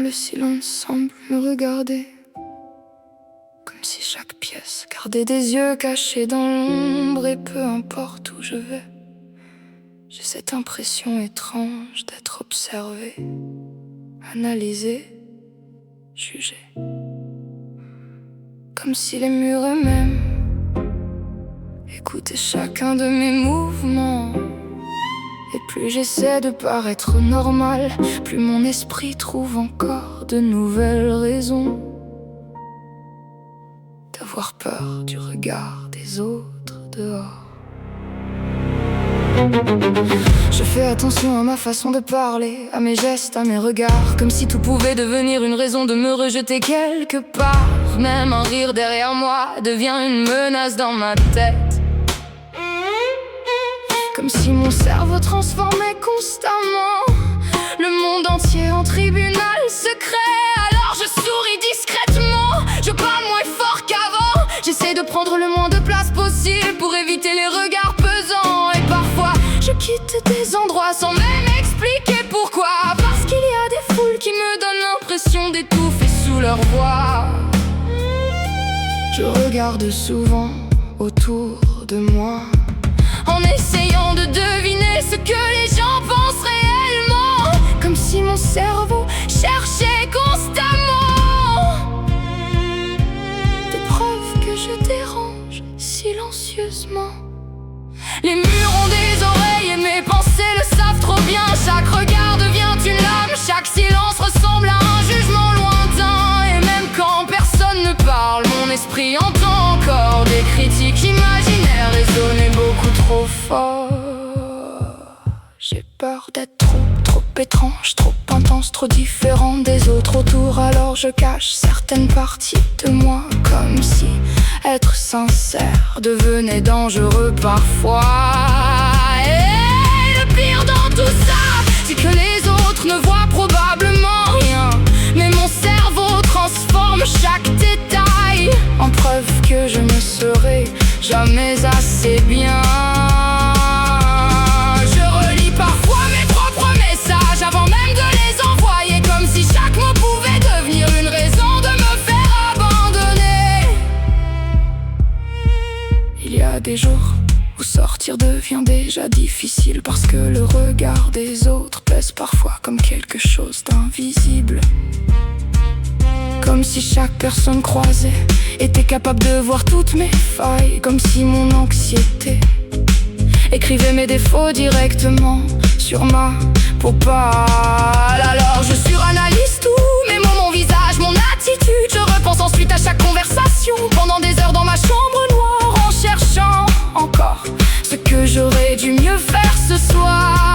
Même le silence semble me regarder, comme si chaque pièce gardait des yeux cachés dans l'ombre. Et peu importe où je vais, j'ai cette impression étrange d'être observé, analysé, jugé. Comme si les murs eux-mêmes écoutaient chacun de mes mouvements. Et plus j'essaie de paraître normal, plus mon esprit trouve encore de nouvelles raisons d'avoir peur du regard des autres dehors. Je fais attention à ma façon de parler, à mes gestes, à mes regards, comme si tout pouvait devenir une raison de me rejeter quelque part. Même un rire derrière moi devient une menace dans ma tête, comme si mon cerveau transformait constamment le monde entier en tribunal secret. Alors je souris discrètement, je parle moins fort qu'avant. J'essaie de prendre le moins de place possible pour éviter les regards pesants. Et parfois je quitte des endroits sans même expliquer pourquoi. Parce qu'il y a des foules qui me donnent l'impression d'étouffer sous leur voix. Je regarde souvent autour de moi, en essayant de deviner ce que les gens pensent réellement, comme si mon cerveau cherchait constamment des preuves que je dérange silencieusement. Les murs ont des oreilles et mes pensées le savent trop bien. Chaque regard devient une lame, chaque silence ressemble à un jugement lointain. Et même quand personne ne parle, mon esprit entend encore des critiques imaginaires résonner beaucoup trop fort. J'ai peur d'être trop étrange, trop intense, trop différent des autres autour. Alors je cache certaines parties de moi, comme si être sincère devenait dangereux parfois. Et le pire dans tout ça, c'est que les autres ne voient probablement rien, mais mon cerveau transforme chaque détail en preuve que je ne serai jamais assez bien. Je relis parfois mes propres messages avant même de les envoyer, comme si chaque mot pouvait devenir une raison de me faire abandonner. Il y a des jours où sortir devient déjà difficile, parce que le regard des autres pèse parfois comme quelque chose d'invisible. Comme si chaque personne croisée était capable de voir toutes mes failles, comme si mon anxiété écrivait mes défauts directement sur ma propale. Alors je suranalyse tous mes mots, mon visage, mon attitude. Je repense ensuite à chaque conversation pendant des heures dans ma chambre noire, en cherchant encore ce que j'aurais dû mieux faire ce soir.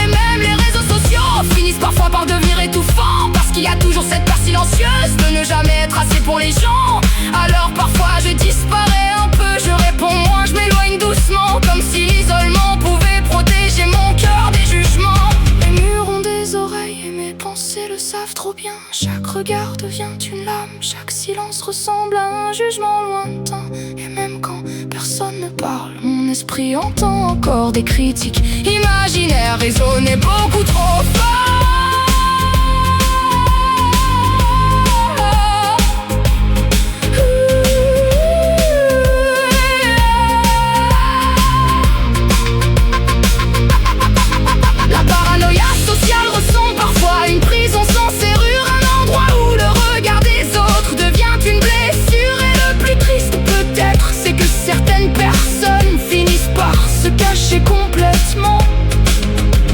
Et même les réseaux sociaux finissent parfois par devenir étouffants, parce qu'il y a toujours cette peur silencieuse de ne jamais être assez pour les gens. Alors parfois je disparais un peu, je réponds moins, je m'éloigne doucement, comme si l'isolement pouvait protéger mon cœur des jugements. Les murs ont des oreilles et mes pensées le savent trop bien. Chaque regard devient une lame, chaque silence ressemble à un jugement lointain. Et même quand personne ne parle, mon esprit entend encore des critiques imaginaires résonner beaucoup trop fort. Complètement,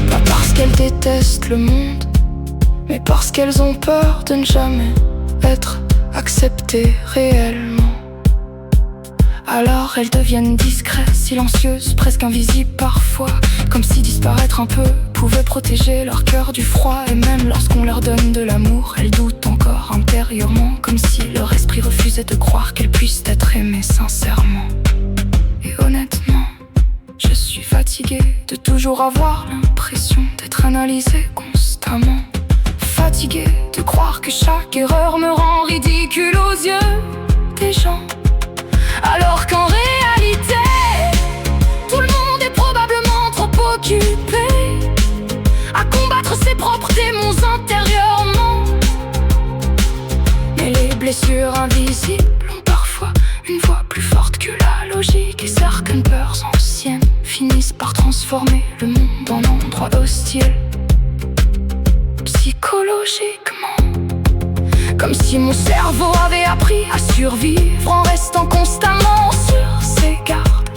pas parce qu'elles détestent le monde, mais parce qu'elles ont peur de ne jamais être acceptées réellement. Alors elles deviennent discrètes, silencieuses, presque invisibles parfois, comme si disparaître un peu pouvait protéger leur cœur du froid. Et même lorsqu'on leur donne de l'amour, elles doutent encore intérieurement, comme si leur esprit refusait de croire qu'elles puissent être aimées sincèrement. Et honnêtement, je suis fatigué de toujours avoir l'impression d'être analysé constamment. Fatigué de croire que chaque erreur me rend ridicule aux yeux des gens, alors qu'en réalité, tout le monde est probablement trop occupé à combattre ses propres démons intérieurs. finissent par transformer le monde en endroit hostile. Psychologiquement, comme si mon cerveau avait appris à survivre en restant constamment sur ses gardes.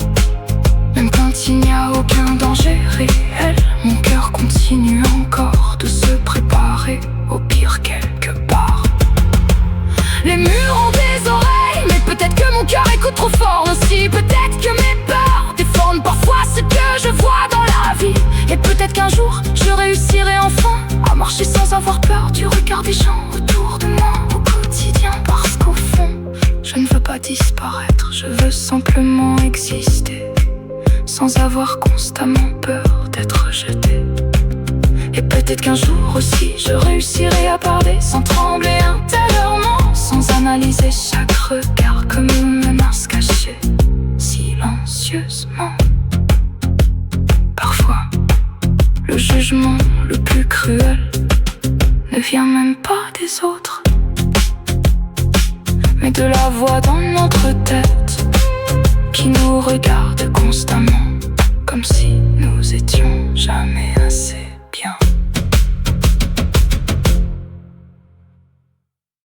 Même quand il n'y a aucun danger réel, mon cœur continue encore de se préparer au pire quelque part. Les murs ont des oreilles, mais peut-être que mon cœur écoute trop fort aussi. Peut-être que mes peurs déforment parfois ce que je vois dans la vie. Et peut-être qu'un jour je réussirai enfin à marcher sans avoir peur du regard des gens autour de moi au quotidien. Parce qu'au fond, je ne veux pas disparaître, je veux simplement exister, sans avoir constamment peur d'être jeté. Et peut-être qu'un jour aussi je réussirai à parler sans trembler intérieurement, sans analyser chaque regard comme une menace cachée silencieusement. Parfois, le jugement le plus cruel ne vient même pas des autres, mais de la voix dans notre tête qui nous regarde constamment, comme si nous étions jamais assez.